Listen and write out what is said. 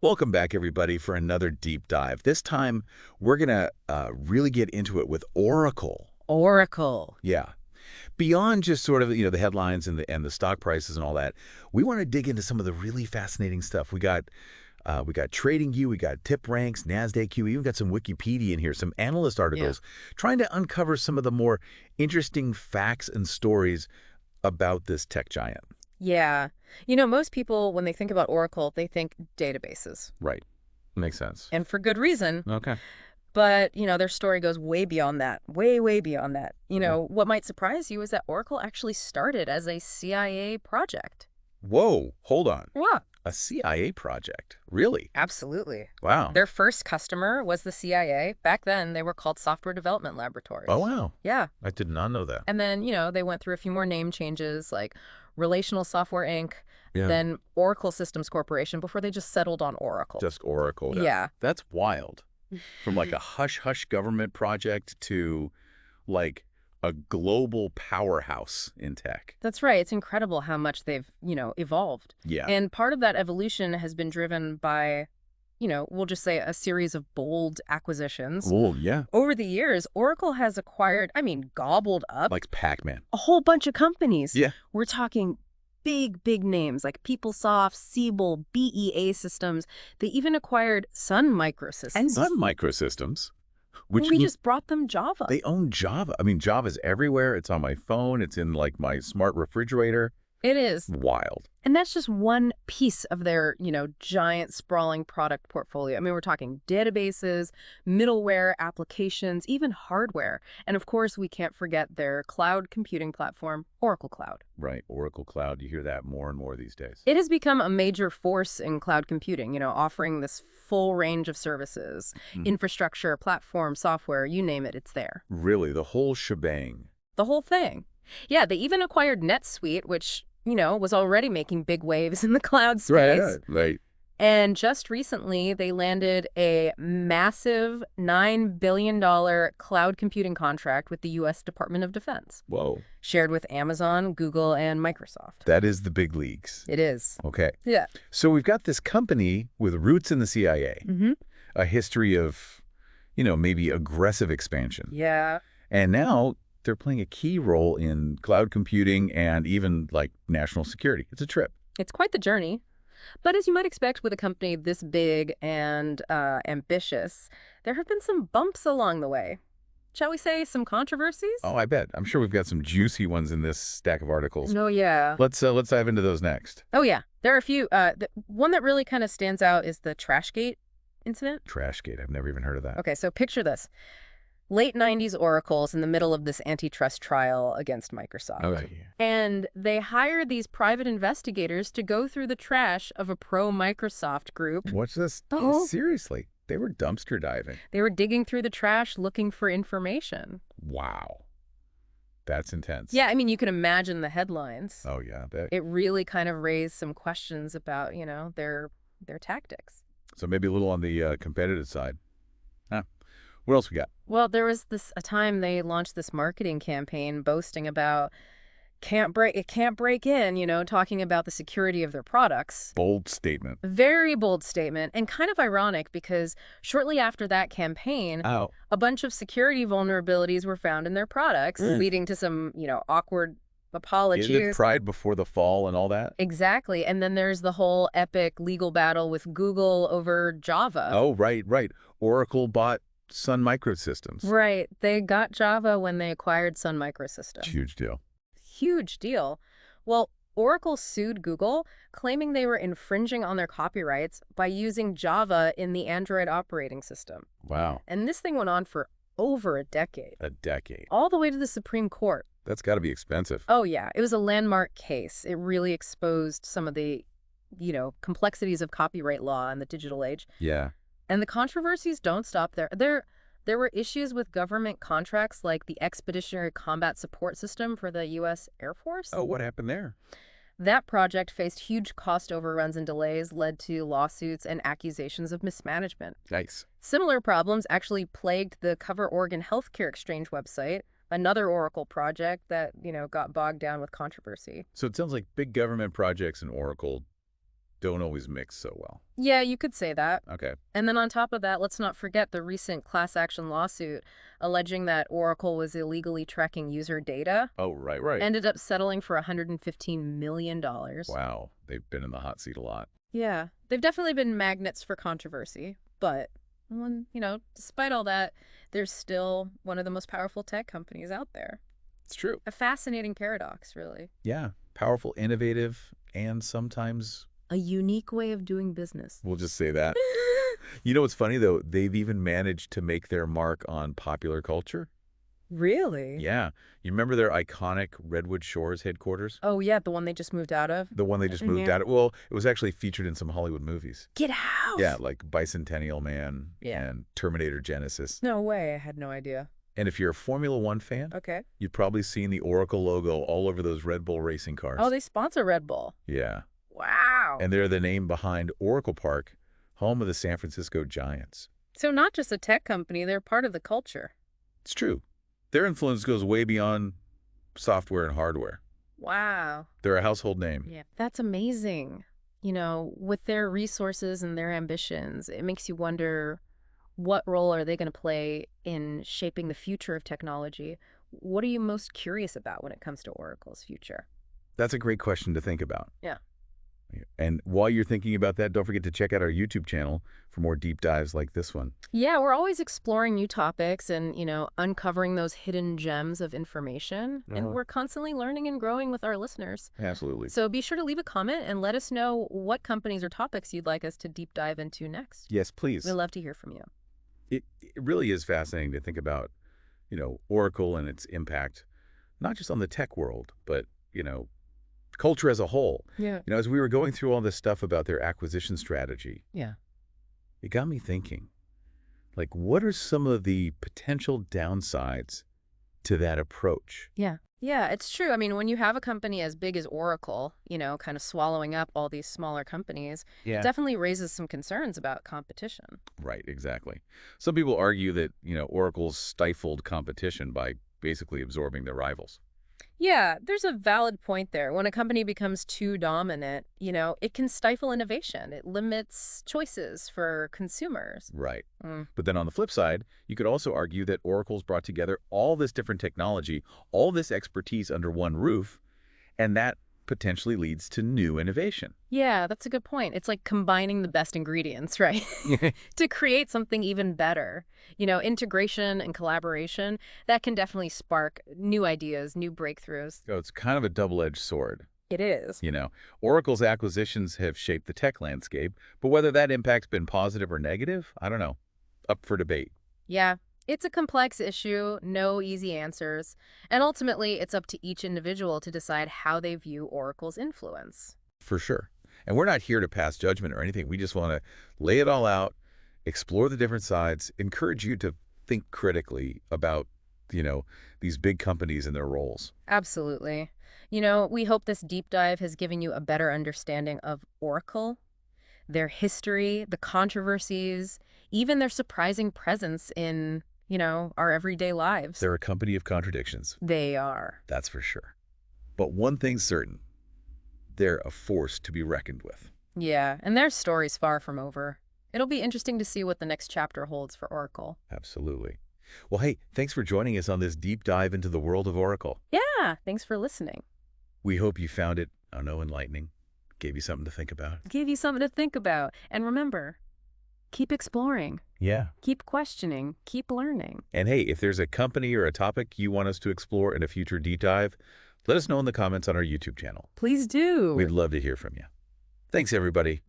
Welcome back, everybody, for another deep dive. This time, we're going to really get into it with Oracle. Oracle. Yeah. Beyond just sort of, the headlines and the stock prices and all that, we want to dig into some of the really fascinating stuff. We got TradingView, we got tip ranks, NASDAQ, we even got some Wikipedia in here, some analyst Yeah. articles, trying to uncover some of the more interesting facts and stories about this tech giant. Yeah. Most people, when they think about Oracle, they think databases. Right. Makes sense. And for good reason. Okay. But, their story goes way beyond that. Way, way beyond that. Okay. What might surprise you is that Oracle actually started as a CIA project. Whoa, hold on. Yeah. A CIA project? Really? Absolutely. Wow. Their first customer was the CIA. Back then, they were called Software Development Laboratories. Oh, wow. Yeah. I did not know that. And then, they went through a few more name changes like Relational Software Inc., Yeah. then Oracle Systems Corporation before they just settled on Oracle. Just Oracle. Yeah. That's wild. From like a hush-hush government project to like a global powerhouse in tech. That's right. It's incredible how much they've, evolved. Yeah. And part of that evolution has been driven by, we'll just say a series of bold acquisitions. Oh, yeah. Over the years, Oracle has acquired, gobbled up Like Pac-Man. a whole bunch of companies. Yeah. We're talking big names like PeopleSoft, Siebel, BEA Systems. They even acquired Sun Microsystems. And Sun Microsystems. Which we just brought them Java. they own Java. I mean, Java's everywhere. It's on my phone. It's in like my smart refrigerator. It is. Wild. And that's just one piece of their, giant sprawling product portfolio. We're talking databases, middleware, applications, even hardware. And of course, we can't forget their cloud computing platform, Oracle Cloud. Right. Oracle Cloud. You hear that more and more these days. It has become a major force in cloud computing, offering this full range of services, infrastructure, platform, software, you name it, it's there. Really, the whole shebang. The whole thing. Yeah, they even acquired NetSuite, which, was already making big waves in the cloud space. Right. And just recently, they landed a massive $9 billion cloud computing contract with the U.S. Department of Defense, Whoa. shared with Amazon, Google, and Microsoft. That is the big leagues. It is. Okay. Yeah. So we've got this company with roots in the CIA, a history of, maybe aggressive expansion. Yeah. And now they're playing a key role in cloud computing and even like national security. It's a trip. It's quite the journey. But as you might expect with a company this big and ambitious, there have been some bumps along the way. Shall we say some controversies? Oh, I bet. I'm sure we've got some juicy ones in this stack of articles. Oh, yeah. Let's dive into those next. Oh, yeah. There are a few. One that really kind of stands out is the Trashgate incident. Trashgate. I've never even heard of that. Okay, so picture this. Late 90s Oracle's in the middle of this antitrust trial against Microsoft. Okay. And they hired these private investigators to go through the trash of a pro-Microsoft group. What's this? Oh. Seriously. They were dumpster diving. They were digging through the trash looking for information. Wow. That's intense. Yeah, you can imagine the headlines. Oh, yeah. I bet. It really kind of raised some questions about, their tactics. So maybe a little on the competitive side. Huh. What else we got? Well, there was a time they launched this marketing campaign boasting about it can't break in, talking about the security of their products. Bold statement. Very bold statement, and kind of ironic because shortly after that campaign, Oh. a bunch of security vulnerabilities were found in their products, leading to some, awkward apologies. Is it pride before the fall and all that? Exactly. And then there's the whole epic legal battle with Google over Java. Oh, right. Oracle bought Sun Microsystems. Right. They got Java when they acquired Sun Microsystems. Huge deal. Huge deal. Well, Oracle sued Google, claiming they were infringing on their copyrights by using Java in the Android operating system. Wow. And this thing went on for over a decade. A decade. All the way to the Supreme Court. That's got to be expensive. Oh, yeah. It was a landmark case. It really exposed some of the, complexities of copyright law in the digital age. Yeah. And the controversies don't stop there. There were issues with government contracts like the Expeditionary Combat Support System for the U.S. Air Force. Oh, what happened there? That project faced huge cost overruns and delays, led to lawsuits and accusations of mismanagement. Nice. Similar problems actually plagued the Cover Oregon Healthcare Exchange website, another Oracle project that, got bogged down with controversy. So it sounds like big government projects and Oracle don't always mix so well. Yeah, you could say that. Okay. And then on top of that, let's not forget the recent class action lawsuit alleging that Oracle was illegally tracking user data. Oh, right. Ended up settling for $115 million. Wow. They've been in the hot seat a lot. Yeah, they've definitely been magnets for controversy. But, despite all that, they're still one of the most powerful tech companies out there. It's true. A fascinating paradox, really. Yeah. Powerful, innovative, and sometimes... A unique way of doing business. We'll just say that. You know what's funny, though? They've even managed to make their mark on popular culture. Really? Yeah. You remember their iconic Redwood Shores headquarters? Oh, yeah, the one they just moved out of? The one they just moved out of? Well, it was actually featured in some Hollywood movies. Get out! Yeah, like Bicentennial Man Yeah. and Terminator Genesis. No way, I had no idea. And if you're a Formula One fan, Okay. you've probably seen the Oracle logo all over those Red Bull racing cars. Oh, they sponsor Red Bull. Yeah. Wow. And they're the name behind Oracle Park, home of the San Francisco Giants. So not just a tech company, they're part of the culture. It's true. Their influence goes way beyond software and hardware. Wow. They're a household name. Yeah. That's amazing. With their resources and their ambitions, it makes you wonder, what role are they going to play in shaping the future of technology? What are you most curious about when it comes to Oracle's future? That's a great question to think about. Yeah. And while you're thinking about that, don't forget to check out our YouTube channel for more deep dives like this one. Yeah, we're always exploring new topics and, uncovering those hidden gems of information. And we're constantly learning and growing with our listeners. Absolutely. So be sure to leave a comment and let us know what companies or topics you'd like us to deep dive into next. Yes, please. We'd love to hear from you. It really is fascinating to think about, Oracle and its impact, not just on the tech world, but, culture as a whole. Yeah. As we were going through all this stuff about their acquisition strategy, Yeah. it got me thinking, like, what are some of the potential downsides to that approach? Yeah. Yeah, it's true. I mean, when you have a company as big as Oracle, kind of swallowing up all these smaller companies, it definitely raises some concerns about competition. Right, exactly. Some people argue that, Oracle's stifled competition by basically absorbing their rivals. Yeah, there's a valid point there. When a company becomes too dominant, it can stifle innovation. It limits choices for consumers. Right. Mm. But then on the flip side, you could also argue that Oracle's brought together all this different technology, all this expertise under one roof, and that potentially leads to new innovation. Yeah, that's a good point. It's like combining the best ingredients, right? To create something even better. Integration and collaboration, that can definitely spark new ideas, new breakthroughs. So it's kind of a double-edged sword. It is. Oracle's acquisitions have shaped the tech landscape, but whether that impact's been positive or negative, I don't know. Up for debate. Yeah. It's a complex issue, no easy answers, and ultimately it's up to each individual to decide how they view Oracle's influence. For sure. And we're not here to pass judgment or anything. We just want to lay it all out, explore the different sides, encourage you to think critically about, these big companies and their roles. Absolutely. We hope this deep dive has given you a better understanding of Oracle, their history, the controversies, even their surprising presence in our everyday lives. They're a company of contradictions. They are. That's for sure. But one thing's certain. They're a force to be reckoned with. Yeah, and their story's far from over. It'll be interesting to see what the next chapter holds for Oracle. Absolutely. Well, hey, thanks for joining us on this deep dive into the world of Oracle. Yeah, thanks for listening. We hope you found it, enlightening. Gave you something to think about. Give you something to think about. And remember, keep exploring. Yeah. Keep questioning. Keep learning. And hey, if there's a company or a topic you want us to explore in a future deep dive, let us know in the comments on our YouTube channel. Please do. We'd love to hear from you. Thanks, everybody.